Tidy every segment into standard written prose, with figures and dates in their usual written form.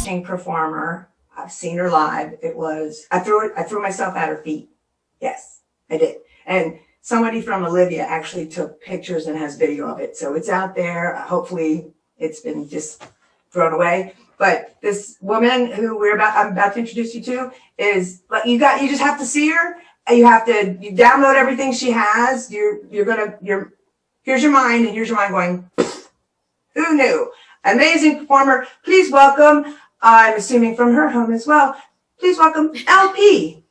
amazing performer. I've seen her live. I threw myself at her feet. Yes, I did. And somebody from Olivia actually took pictures and has video of it. So it's out there. Hopefully it's been just thrown away. But this woman who I'm about to introduce you to is, you just have to see her. And you download everything she has. Here's your mind, and here's your mind going, who knew? Amazing performer. Please welcome, I'm assuming from her home as well, please welcome LP.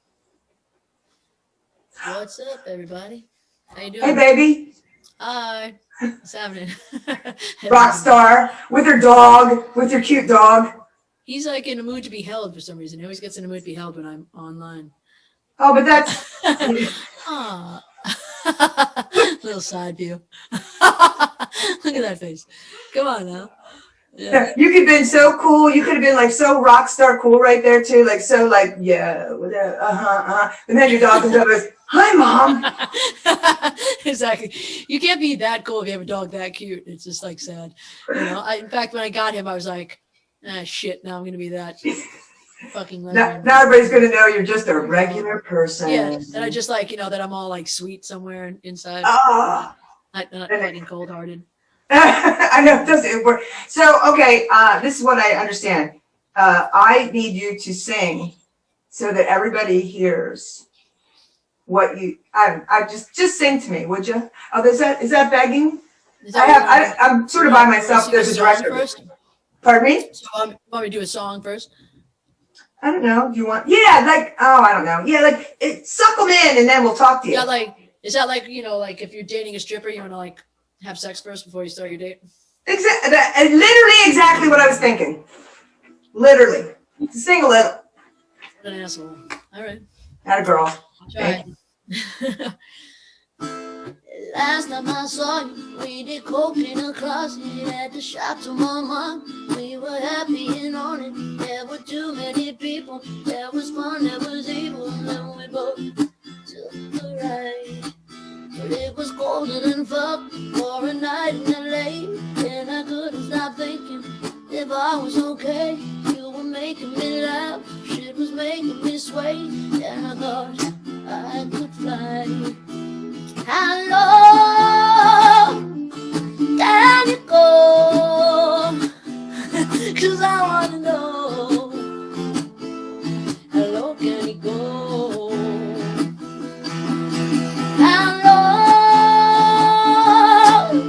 What's up, everybody? How you doing? Hey, baby. Hi. What's happening? Rock star with her dog, with your cute dog. He's like in a mood to be held for some reason. He always gets in a mood to be held when I'm online. Oh, but that's... Little side view. Look at that face. Come on now. Yeah. You could have been so cool. You could have been like so rock star cool right there too. Like so like, yeah, And then your dog comes up and goes, hi, Mom. Exactly. You can't be that cool if you have a dog that cute. It's just like sad. In fact, when I got him, I was like, shit, now I'm going to be that fucking lesbian. Now everybody's going to know you're just a regular person. Yeah. And I just like, that I'm all like sweet somewhere inside. Not fucking cold hearted. I know it doesn't work. So, okay, this is what I understand. I need you to sing so that everybody hears what you. I just sing to me, would you? Oh, is that begging? I'm sort of by myself. There's a director. First? Pardon me? So want me to do a song first? I don't know. Do you want? Yeah, I don't know. Yeah, suck them in, and then we'll talk to you. Yeah, is that like if you're dating a stripper, you want to have sex first before you start your date? Literally exactly what I was thinking. Literally. Sing a little. What an asshole. All right. Atta girl. I'll try. Last time I saw you, we did coke in a closet at the shop to my mom. We were happy and on it. There were too many people. There was fun, there was evil, and we both took the ride. But it was colder than fuck for a night in LA, and I couldn't stop thinking if I was okay. You were making me laugh, shit was making me sway, and I thought I could fly. How low can you go? 'Cause I wanna know, how low can you go? How low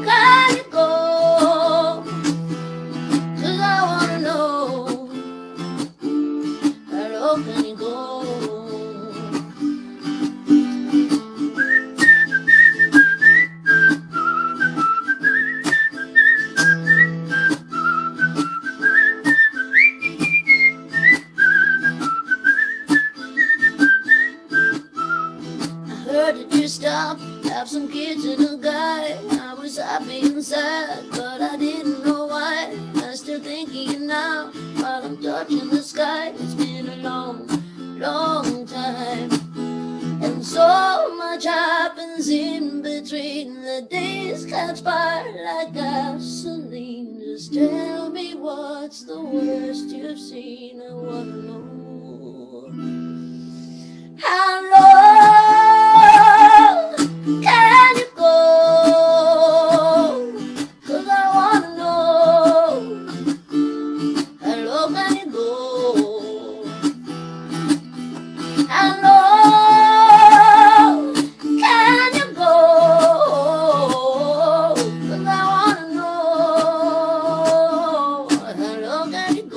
can you go? 'Cause I wanna know, how low can you go? Stop, have some kids and a guy. I was happy and sad, but I didn't know why. I still thinking now while I'm touching the sky. It's been a long, long time, and so much happens in between. The days catch fire like gasoline. Just tell me what's the worst you've seen. I wanna know, how long can you go? 'Cause I wanna know, how low can you go? How low can you go? 'Cause I wanna know, how low can you go?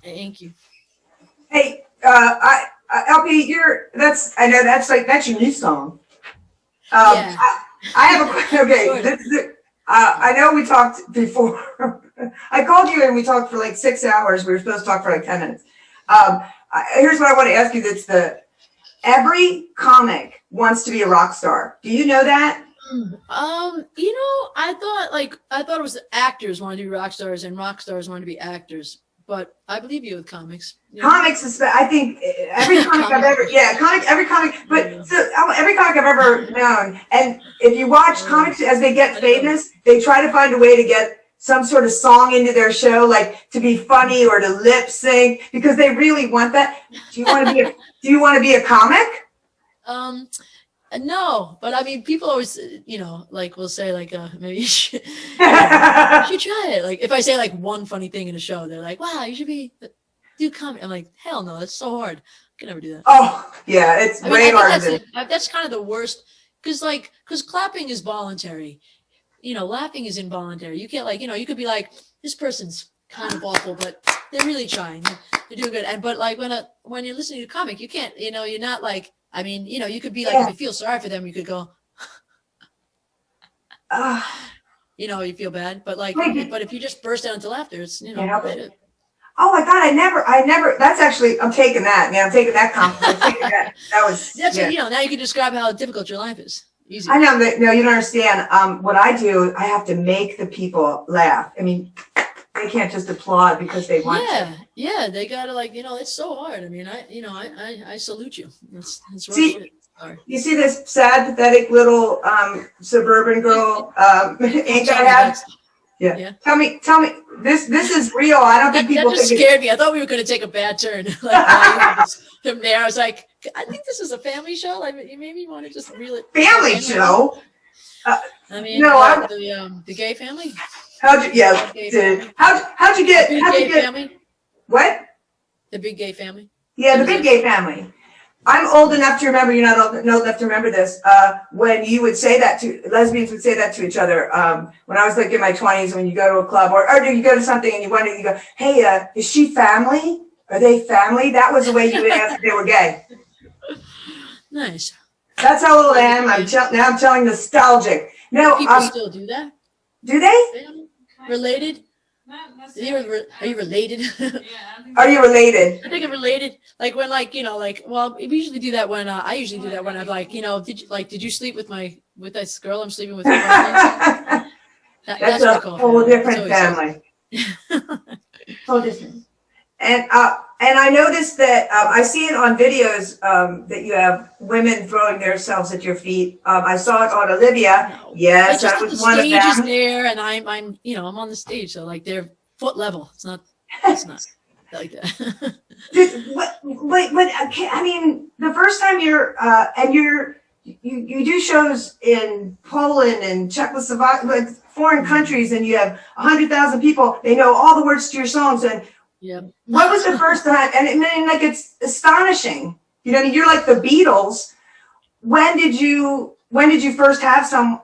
Thank you. Hey, LP, that's your new song. Yeah. I have a question. Okay, I know we talked before. I called you and we talked for like 6 hours. We were supposed to talk for like 10 minutes. Here's what I want to ask you. Every comic wants to be a rock star. Do you know that? I thought it was the actors wanted to be rock stars and rock stars wanted to be actors. But I believe you with comics. Comics is, I think every comic I've ever, every comic, but so, every comic I've ever known. And if you watch comics as they get famous, they try to find a way to get some sort of song into their show, like to be funny or to lip sync, because they really want that. Do you want to be a comic? No, but I mean, people always, like will say like, maybe you should try it. Like if I say like one funny thing in a show, they're like, wow, you should do comedy. I'm like, hell no, that's so hard. I can never do that. Oh yeah, it's way harder. That's kind of the worst. Cause clapping is voluntary. Laughing is involuntary. You can't you could be like, this person's kind of awful, but they're really trying. They're doing good. But like when you're listening to a comic, you can't, you're not like, I mean, you could be like, if you feel sorry for them, you could go, you feel bad, but but if you just burst out into laughter, it's, Oh my God, I never, that's actually, I'm taking that, man. I'm taking that compliment. That was, that's what, now you can describe how difficult your life is. Easy. I know that, no, you don't understand. What I do, I have to make the people laugh. I mean, they can't just applaud because they want to. Yeah, they gotta it's so hard. I mean, I salute you. That's see, you see this sad, pathetic little suburban girl ink I have? Yeah. Tell me, this is real. I don't think people that just scared me. I thought we were going to take a bad turn. From there, I was like, I think this is a family show. Like, you maybe want to just reel it. Family show? I mean, no, the gay family. How'd you get family? What? The big gay family. Yeah, the big gay family. I'm old enough to remember. You're not old enough to remember this. When you would say that lesbians would say that to each other. When I was like in my 20s, when you go to a club or you go to something and you go, hey, is she family? Are they family? That was the way you would ask if they were gay. Nice. That's how old I am. Now I'm telling nostalgic. No, people still do that. Do they? Related? Are you related? Are you related? I think I'm related. Like when, well, we usually do that when I usually do that when I'm like, did you sleep with this girl I'm sleeping with? That's a whole different family. Whole different. And I noticed that I see it on videos that you have women throwing themselves at your feet. I saw it on Olivia. No. Yes, that was one of them. The stage is there, and I'm on the stage, so like they're foot level. It's not like that. I mean, the first time you do shows in Poland and Czechoslovakia, like foreign countries, and you have 100,000 people. They know all the words to your songs, and what was the first time? And it's astonishing. You're like the Beatles. When did you first have some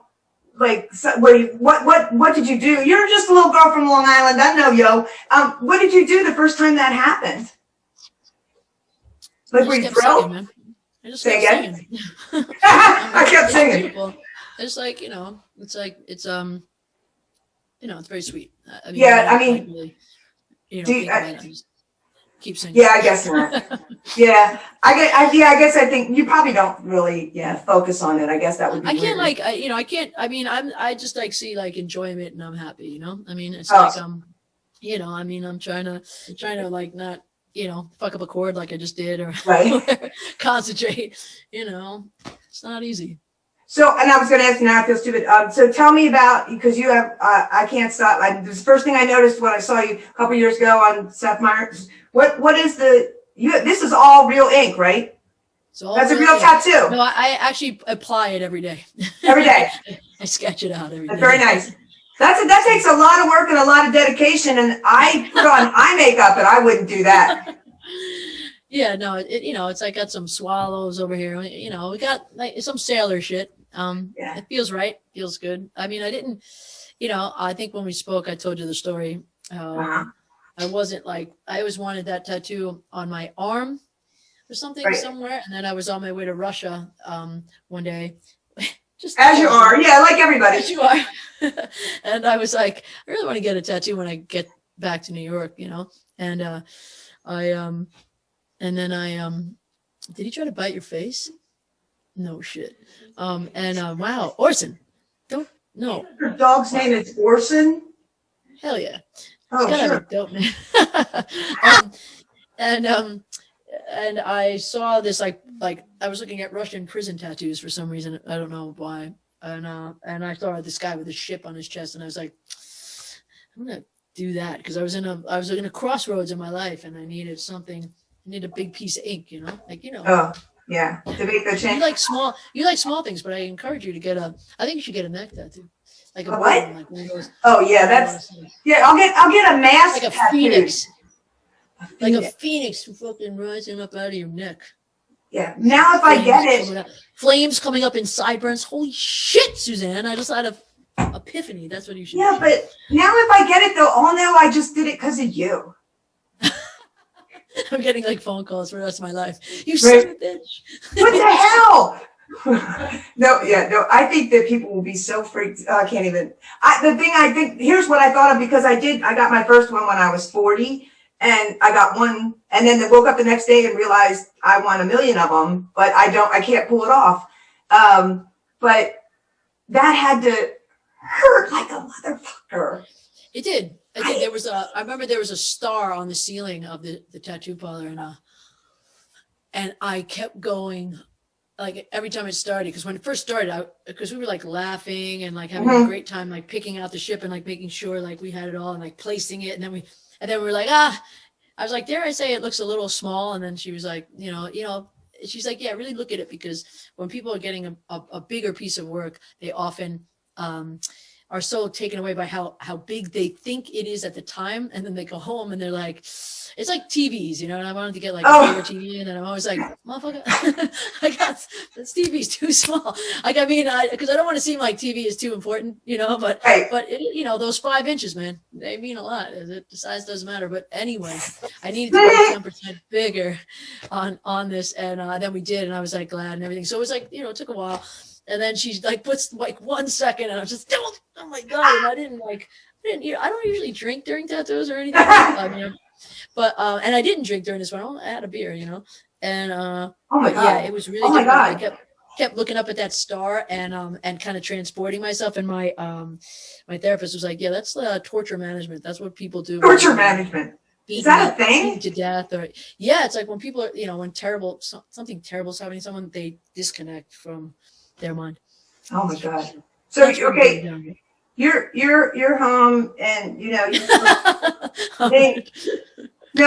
what did you do? You're just a little girl from Long Island. I know, yo. What did you do the first time that happened? Like, were you thrilled? I just kept singing. I kept singing. It's like, it's like, it's very sweet. I mean, yeah, I mean, just keep singing. Yeah, I guess not. Yeah, I guess I think you probably don't really, focus on it. I guess that would be I can't weird. I can't, I mean, I just see enjoyment and I'm happy, I mean, it's like, I mean, I'm trying to not, fuck up a chord like I just did or right. Concentrate, it's not easy. So, and I was going to ask you now, I feel stupid. So tell me about, because you have, I can't stop. This is the first thing I noticed when I saw you a couple years ago on Seth Meyers. What is this is all real ink, right? That's a real tattoo. No, I actually apply it every day. Every day. I sketch it out every day. Very nice. That takes a lot of work and a lot of dedication. And I put on eye makeup and I wouldn't do that. Yeah, no, it's like got some swallows over here. We got some sailor shit. It feels right. Feels good. I mean, I didn't, I think when we spoke, I told you the story. I wasn't I always wanted that tattoo on my arm or something somewhere. And then I was on my way to Russia, one day. Just as you are. Yeah. Like everybody. As you are. And I was like, I really want to get a tattoo when I get back to New York, and, and then did he try to bite your face? No shit. Wow, Orson, don't know. Her dog's name is Orson. Hell yeah. Oh, It's gotta sure. have a dope name. And I saw this like I was looking at Russian prison tattoos for some reason. I don't know why. And I saw this guy with a ship on his chest, and I was like, I'm gonna do that because I was in a crossroads in my life, and I needed something. I need a big piece of ink, like Oh, yeah. To make the change. You like small things, but I encourage you to get I think you should get a neck tattoo, like a what? one, like one of those. Oh yeah, yeah. I'll get a mask like a tattoo. phoenix. Like a phoenix fucking rising up out of your neck. Yeah. Now if I get it, flames coming up in sideburns. Holy shit, Suzanne! I just had a epiphany. That's what you should. Yeah, but now if I get it, they'll all know I just did it because of you. I'm getting like phone calls for the rest of my life. You son of a bitch. What the hell? No. I think that people will be so freaked. I can't even. Here's what I thought of because I got my first one when I was 40. And I got one, and then I woke up the next day and realized I want a million of them, but I can't pull it off. But that had to hurt like a motherfucker. It did. I remember there was a star on the ceiling of the tattoo parlor, and I kept going, like every time it started, because when it first started, because we were like laughing and like having a great time, like picking out the ship and like making sure like we had it all and like placing it, and then we were like, I was like, dare I say it looks a little small? And then she was like, she's like, yeah, really look at it, because when people are getting a bigger piece of work, they often are so taken away by how big they think it is at the time. And then they go home and they're like, it's like TVs, and I wanted to get like a bigger TV, and then I'm always like, motherfucker, this TV's too small. Like, I mean, because I don't want to seem like TV is too important, but it, those 5 inches, man, they mean a lot. The size doesn't matter. But anyway, I needed to go 10% bigger on this, and then we did, and I was like glad and everything. So it was like, it took a while. And then she like puts like 1 second, and I was just, oh my God. And I don't usually drink during tattoos or anything. But and I didn't drink during this one. I had a beer, and oh my God. Yeah, it was really. Oh my God. I kept looking up at that star and kind of transporting myself. And my therapist was like, yeah, that's torture management. That's what people do. Torture management. Is that a thing? To death, or yeah, it's like when people are, when something terrible is happening to someone, they disconnect from their mind. Oh my God. So okay, you're home, and no,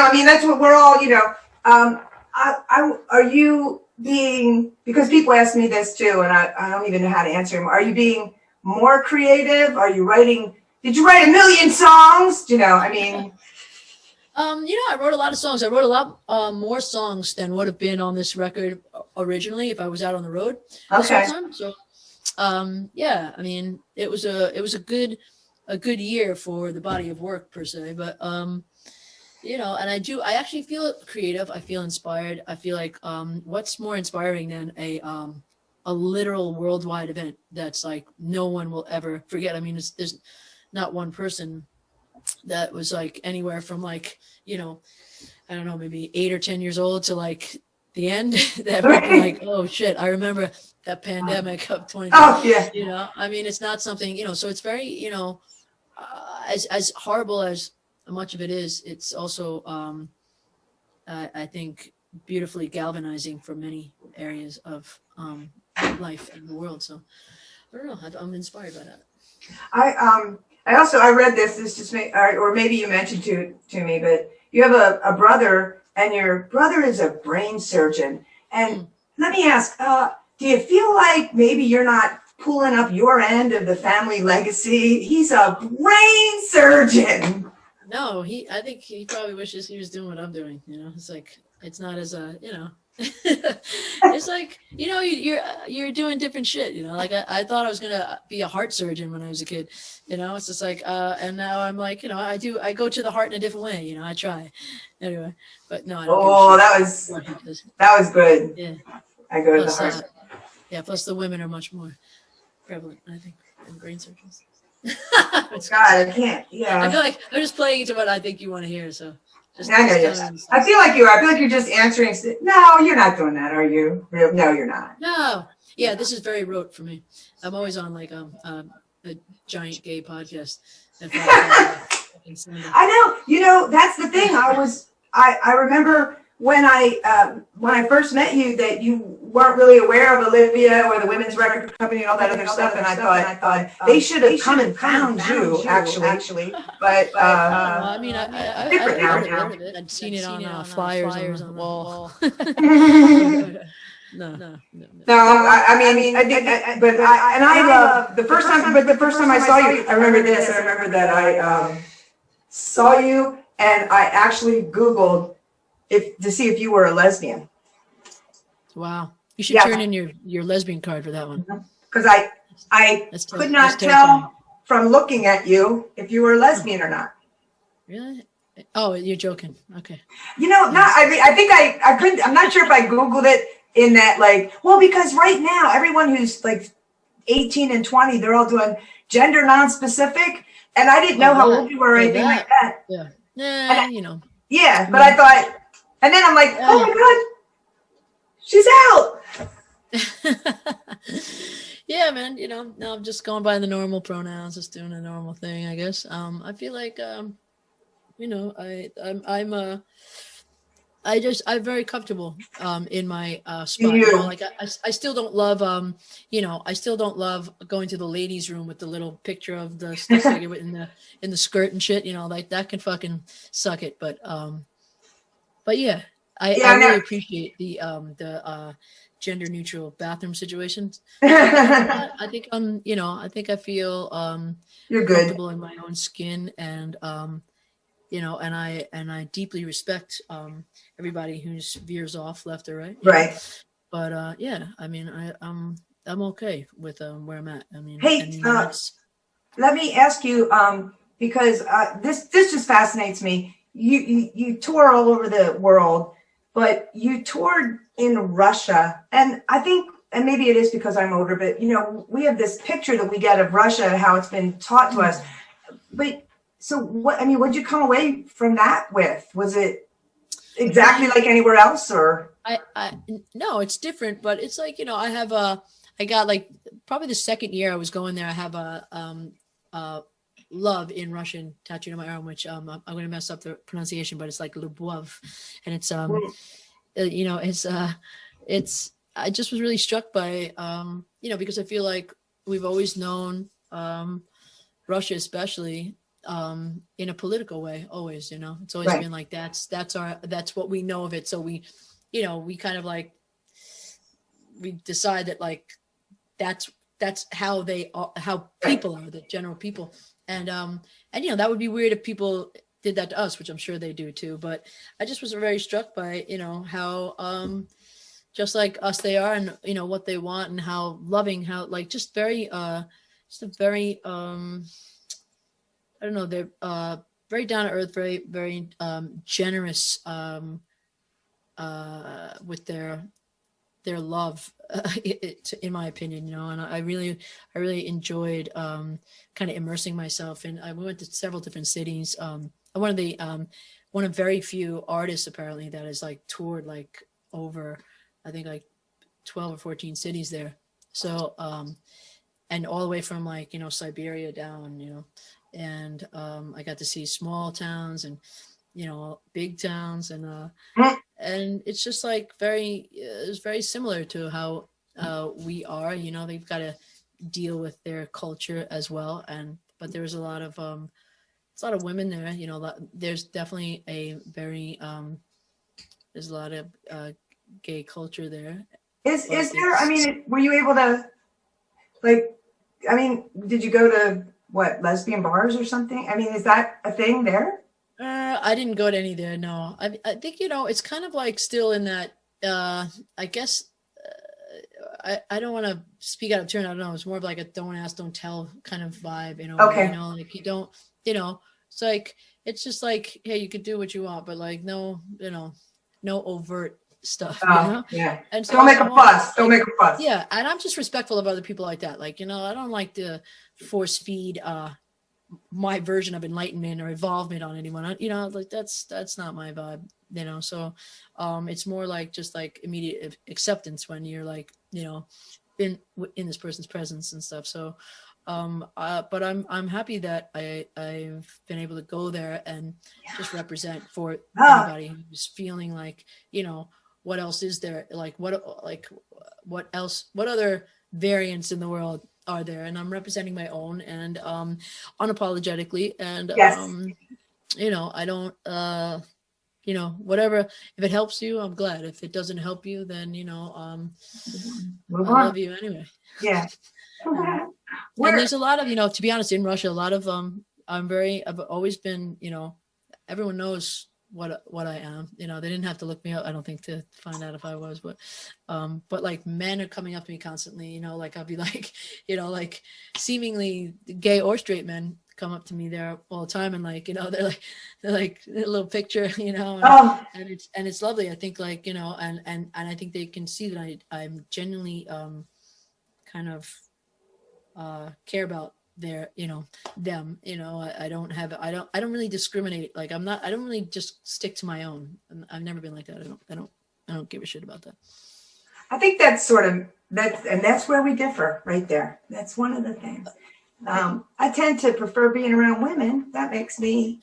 I mean that's what we're all, are you being, because people ask me this too, and I don't even know how to answer them. Are you being more creative? Did you write a million songs? I mean. I wrote a lot of songs. I wrote a lot more songs than would have been on this record originally if I was out on the road this whole time. So, yeah, I mean, it was a good year for the body of work per se. But and I actually feel creative. I feel inspired. I feel like what's more inspiring than a literal worldwide event that's like no one will ever forget. I mean, there's not one person that was like anywhere from like, I don't know, maybe 8 or 10 years old to like the end that would be like, oh shit, I remember that pandemic of 20. Oh yeah. I mean, it's not something, so it's very, as horrible as much of it is, it's also, I think beautifully galvanizing for many areas of life in the world. So I don't know, I'm inspired by that. I read this just or maybe you mentioned to me, but you have a brother, and your brother is a brain surgeon. And let me ask, do you feel like maybe you're not pulling up your end of the family legacy? He's a brain surgeon. No, I think he probably wishes he was doing what I'm doing. It's like, it's not as it's like, you're doing different shit, like I thought I was gonna be a heart surgeon when I was a kid, it's just like and now I'm like, I go to the heart in a different way, I try anyway, but no, I don't that was good. Yeah, I go to the heart. Plus the women are much more prevalent, I think, than brain surgeons. God, I can't. Yeah, I feel like I'm just playing into what I think you want to hear, so I feel like you are. I feel like you're just answering. No, you're not doing that, are you? No, you're not. No, Yeah, this is very rote for me. I'm always on like a giant gay podcast. That fucking Sunday. I know. You know, that's the thing. I remember when I first met you that you weren't really aware of Olivia or the women's record company and all that other stuff, and I thought they should have come and found you actually. But I mean, different I'd now. heard of it. I'd seen it on flyers on the wall. No. No, I love the first time. But the first time I saw you, I remember this. I remember that I saw you, and I actually Googled to see if you were a lesbian. Wow, you should turn in your lesbian card for that one. Because I could not tell from looking at you if you were a lesbian or not. Really? Oh, you're joking. Okay. You know, I think I couldn't. I'm not sure if I Googled it in that because right now everyone who's like 18 and 20, they're all doing gender non-specific, and I didn't know how old you were or anything like that. Yeah. Nah, you know. Yeah, but I thought, and then I'm like, oh my God, she's out. Yeah, man. You know, no, I'm just going by the normal pronouns, just doing a normal thing, I guess. I feel like, you know, I'm very comfortable in my spot. You know, like I still don't love you know, I still don't love going to the ladies' room with the little picture of the stick figure in the skirt and shit. You know, like that can fucking suck it. But yeah, I really appreciate the gender neutral bathroom situations. I think you know, I think I feel you're good, comfortable in my own skin, and you know, and I deeply respect everybody who veers off left or right. Right. Know? But yeah, I mean, I'm okay with where I'm at. I mean, hey, let me ask you because this just fascinates me. You tour all over the world, but you toured in Russia, and I think, and maybe it is because I'm older, but you know, we have this picture that we get of Russia, how it's been taught to us. But so what? I mean, what did you come away from that with? Was it exactly like anywhere else, or? No, it's different, but it's like, you know, I got like probably the second year I was going there, I have a love in Russian tattooed on my arm, which I'm going to mess up the pronunciation, but it's like Lubov, and it's you know, it's I just was really struck by you know, because I feel like we've always known Russia, especially in a political way, always, you know, it's always been like that's what we know of it. So we, you know, we kind of like, we decide that like that's how they are, how people are, the general people, and you know, that would be weird if people did that to us, which I'm sure they do too. But I just was very struck by, you know, how just like us they are, and you know what they want, and how loving, how like just very just a very I don't know, they're very down to earth, very, very generous with their love, in my opinion, you know. And I really enjoyed kind of immersing myself in. I went to several different cities. I'm one of very few artists apparently that has like toured like over, I think like 12 or 14 cities there. So and all the way from like, you know, Siberia down, you know. And I got to see small towns and, you know, big towns, and it's just like it's very similar to how we are, you know. They've got to deal with their culture as well, but there's a lot of women there, you know. There's definitely a very there's a lot of gay culture there. Is there? I mean, were you able to, like, I mean, did you go to lesbian bars or something? I mean, is that a thing there? I didn't go to any there. No, I think, you know, it's kind of like still in that. I guess I don't want to speak out of turn. I don't know. It's more of like a don't ask, don't tell kind of vibe. You know, okay. You know, like you don't. You know, it's like it's just like, hey, you could do what you want, but like no, you know, no overt stuff. You know? Yeah. And so don't make a fuss. Don't make a fuss. Yeah, and I'm just respectful of other people like that. Like, you know, I don't like to force feed my version of enlightenment or evolvement on anyone. You know, like that's not my vibe. You know, so it's more like just like immediate acceptance when you're like, you know, been in this person's presence and stuff. So, but I'm happy that I've been able to go there and just represent for anybody who's feeling like, what else is there? Like what else, what other variants in the world are there? And I'm representing my own, and unapologetically, and I don't whatever, if it helps you, I'm glad. If it doesn't help you, then I love you anyway. Yeah. And there's a lot of, to be honest, in Russia, a lot of I've always been, everyone knows what I am. They didn't have to look me up, I don't think, to find out if I was, but like men are coming up to me constantly, like I'll be like, like seemingly gay or straight men come up to me there all the time, and like, they're like a little picture, and it's lovely. I think, like, and I think they can see that I'm genuinely kind of care about their, them, I don't really discriminate. Like, I don't really just stick to my own. I've never been like that. I don't give a shit about that. I think that's that's where we differ right there. That's one of the things. I tend to prefer being around women. That makes me,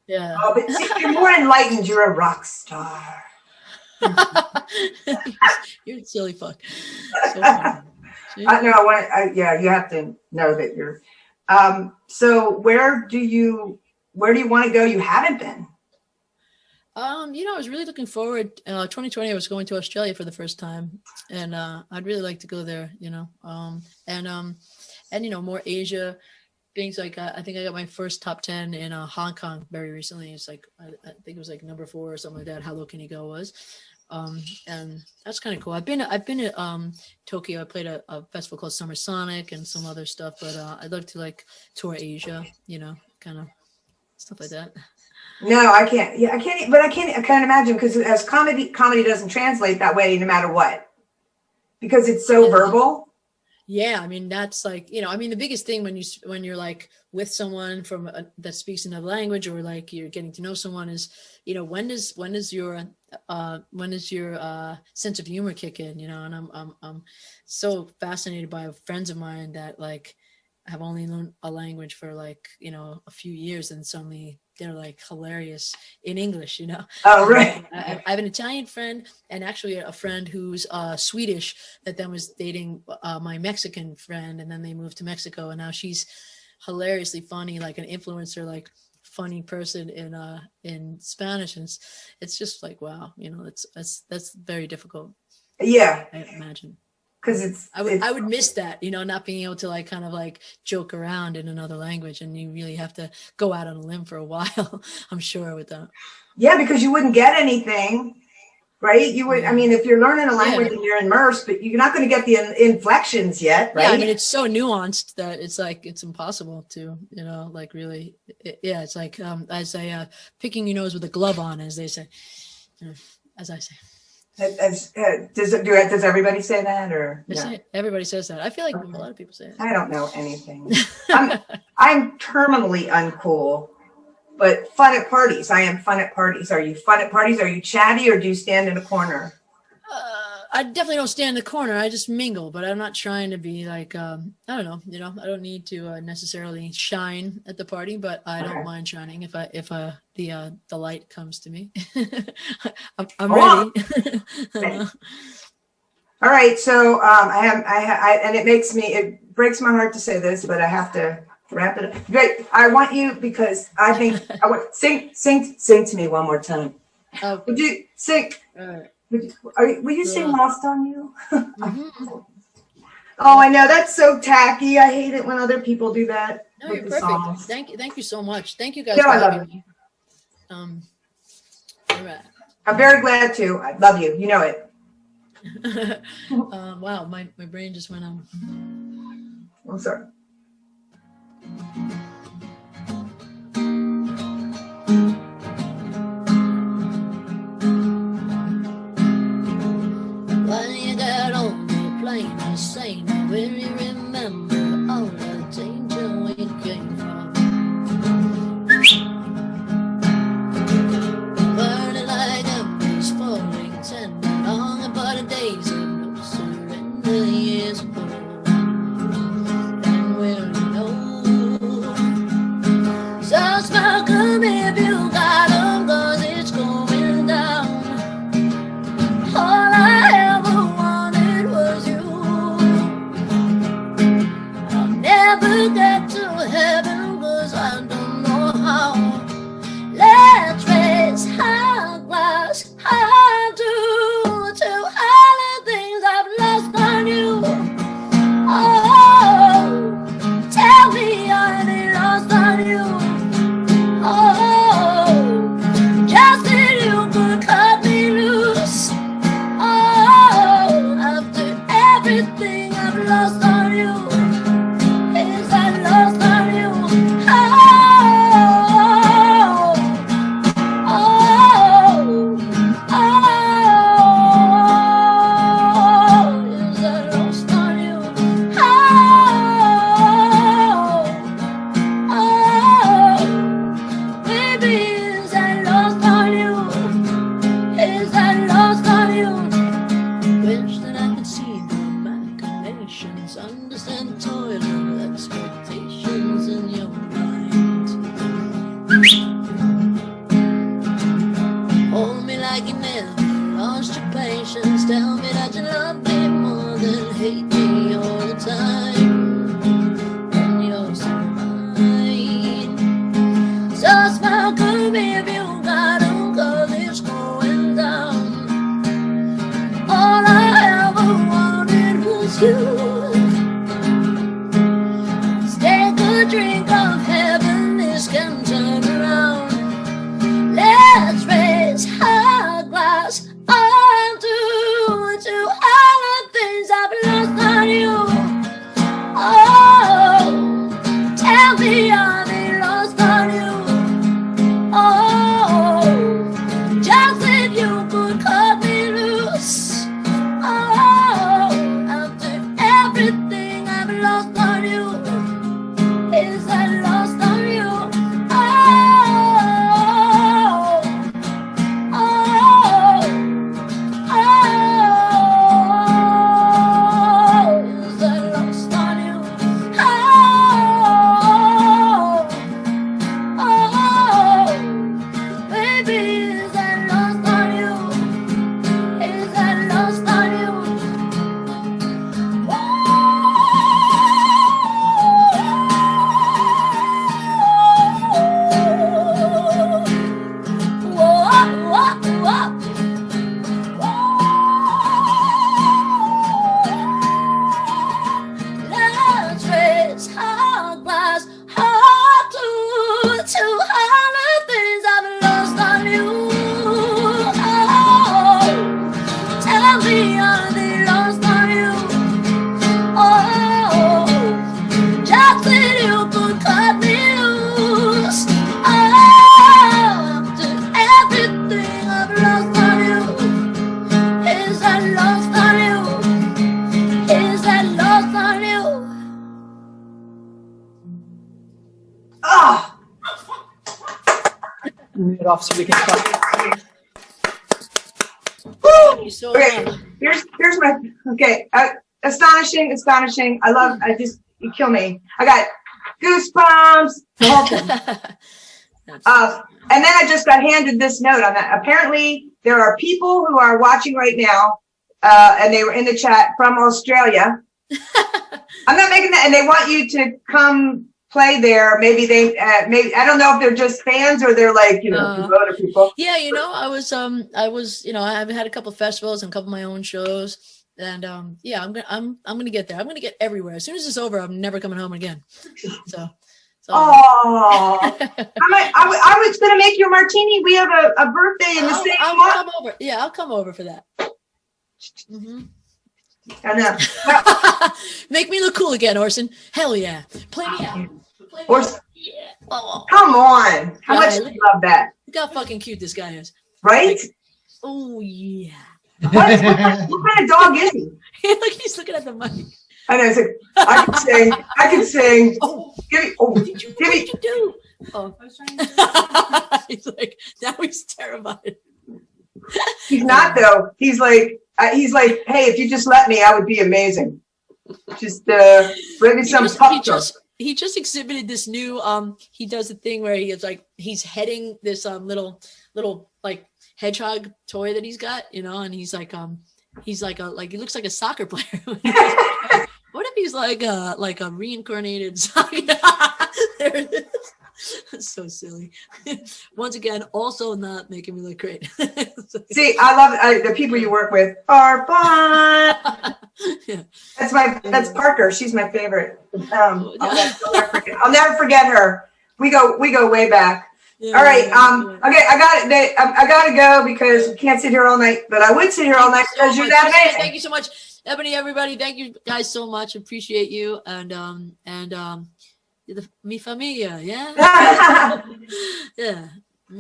yeah. Oh, but see, you're more enlightened. You're a rock star. You're a silly fuck. So funny. You have to know that you're. So where do you want to go? You haven't been. I was really looking forward. 2020, I was going to Australia for the first time, and I'd really like to go there. And more Asia things. Like I think I got my first top 10 in Hong Kong very recently. It's like I think it was like number 4 or something like that. How Low Can You Go was. And that's kind of cool. I've been to Tokyo. I played a festival called Summer Sonic and some other stuff, but I'd love to like tour Asia, kind of stuff like that. No, I can't. Yeah, I can't. But I can't imagine, because as comedy doesn't translate that way no matter what, because it's so verbal. Yeah, I mean, that's like, the biggest thing when you're like with someone that speaks another language, or like you're getting to know someone, is, when does your sense of humor kick in, and I'm so fascinated by friends of mine that like have only learned a language for like, a few years, and suddenly they're like hilarious in English, Oh, right. I have an Italian friend, and actually a friend who's Swedish, that then was dating my Mexican friend, and then they moved to Mexico, and now she's hilariously funny, like an influencer, like funny person in Spanish, and it's just like, wow, that's very difficult. Yeah, I imagine. Because I would miss that, not being able to like kind of like joke around in another language, and you really have to go out on a limb for a while. I'm sure with that. Yeah, because you wouldn't get anything, right? You would. I mean, if you're learning a language and you're immersed, but you're not going to get the inflections yet, right? Yeah, I mean, it's so nuanced that it's like it's impossible to, like really. It's like as a picking your nose with a glove on, as they say, as I say. Does everybody say that, or no? Everybody says that. I feel like a lot of people say it. I don't know anything. I'm terminally uncool, but fun at parties. I am fun at parties. Are you fun at parties? Are you chatty, or do you stand in a corner? I definitely don't stand in the corner. I just mingle, but I'm not trying to be like, I don't know, I don't need to necessarily shine at the party, but I don't mind shining if the light comes to me. I'm ready. All right. So and it breaks my heart to say this, but I have to wrap it up. Great. I want you, because I think sing to me one more time. Would you sing? Will you sing Lost on You? Mm-hmm. Oh, I know. That's so tacky. I hate it when other people do that. No, you're perfect. Thank you so much. Thank you guys for having me. All right. I'm very glad to. I love you. You know it. Wow, my brain just went on. I'm sorry. When you get on the plane, I say, now will you remember all the danger we came from? Burning like embers, falling tender, longing for the days of no surrender. heaven, 'cause I don't know how. Let's raise our glass, I do, to all the things I've lost on you. Oh, tell me are they lost on you? Oh, just that you could cut me loose. Oh, after everything I've lost on you, is I lost on you? Oh, oh, oh, is I lost on you? Oh, baby, is I lost on you? Is I lost on you? Wish that I could see the machinations, understand the toil of expectations in your mind. Hold me like you never lost your patience. Tell me that you love me more than hate me all the time. And you're so mine. So smile, could be if you got 'em, 'cause it's going down. All I ever wanted was you. Take a drink of heaven, this can turn around. Let's raise our glass, undo to all the things I've lost on you. Oh, tell me are they lost on you? Oh, just that you could cut me loose. Oh, after everything I've lost on you, is I lost on you? Oh, oh, oh, is I lost on you? Oh, oh, baby, is I lost on you? Is I lost on you? Let's raise our glass, heart to all the things I've lost on you. Oh, tell me are they lost on you? Oh, just that you could cut me loose. Oh, after everything I've lost on you, is I lost on you? Is I lost on you? Oh, Turn it off so we can talk. Thank you so okay. much. Here's my, okay. Astonishing. You kill me. I got goosebumps, the whole thing. And then I just got handed this note on that. Apparently, there are people who are watching right now, and they were in the chat from Australia. I'm not making that, and they want you to come play there. Maybe maybe I don't know if they're just fans or they're like, devoted people. Yeah, I was, I've had a couple of festivals and a couple of my own shows, and yeah, I'm gonna get there. I'm gonna get everywhere. As soon as it's over, I'm never coming home again. So. Oh, I was gonna make you a martini. We have a birthday in the same I'll month. come over. Yeah, I'll come over for that. Mm-hmm. I know. Make me look cool again, Orson. Hell yeah. Play me out. Orson, Yeah. Oh, come on. How much do you love that? look how fucking cute this guy is. Right? Oh yeah. What kind of dog is he? Look, he's looking at the mic. I know. It's like, I can sing. Oh, Give me. what did you do? Oh, I was trying to he's like, now he's terrified. He's not though. He's like, hey, if you just let me, I would be amazing. Just maybe some pup joke. He just exhibited this new he does a thing where he's heading this little like hedgehog toy that he's got, and he's like he looks like a soccer player. What if he's like a reincarnated there it is. That's so silly. Once again, also not making me look great. See, I love the people you work with are fun. Yeah. That's Parker. She's my favorite. I'll never forget her. We go way back. Yeah, All right. yeah. Okay. I gotta go because we can't sit here all night. But I would sit here all night because you're that amazing. Thank you so much, Ebony. Everybody, thank you guys so much. Appreciate you mi familia. Yeah. Yeah.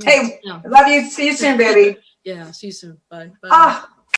Hey, Yeah. love you. See you soon, baby. Yeah. See you soon. Bye. Bye. Ah.